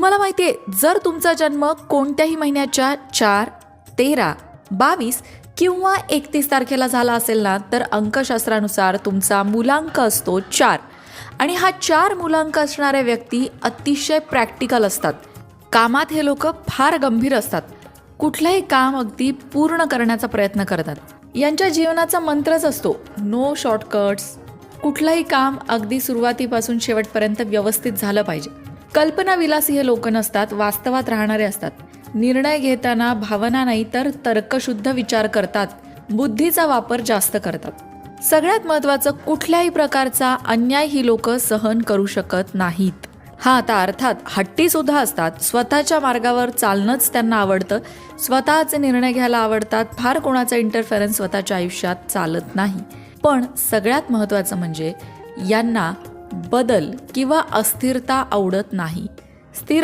तुम्हाला माहिती आहे, जर तुमचा जन्म कोणत्याही महिन्याच्या 4, 13, 22 किंवा 31 तारखेला झाला असेल ना, तर अंकशास्त्रानुसार तुमचा मूलांक असतो 4. आणि हा 4 मूलांक असणाऱ्या व्यक्ती अतिशय प्रॅक्टिकल असतात. कामात हे लोक फार गंभीर असतात. कुठलंही काम अगदी पूर्ण करण्याचा प्रयत्न करतात. यांच्या जीवनाचा मंत्रच असतो नो शॉर्टकट्स. कुठलंही काम अगदी सुरुवातीपासून शेवटपर्यंत व्यवस्थित झालं पाहिजे. कल्पनाविलासी हे लोक नसतात, वास्तवात राहणारे असतात. निर्णय घेताना भावना नाही तर तर्कशुद्ध विचार करतात. बुद्धीचा वापर जास्त करतात. सगळ्यात महत्त्वाचं, कुठल्याही प्रकारचा अन्याय ही लोक सहन करू शकत नाहीत. आता अर्थात हट्टी सुद्धा असतात. स्वतःच्या मार्गावर चालणंच त्यांना आवडतं. स्वतःचे निर्णय घ्यायला आवडतात. फार कोणाचा इंटरफेरन्स स्वतःच्या आयुष्यात चालत नाही. पण सगळ्यात महत्त्वाचं म्हणजे यांना बदल किंवा अस्थिरता आवडत नाही. स्थिर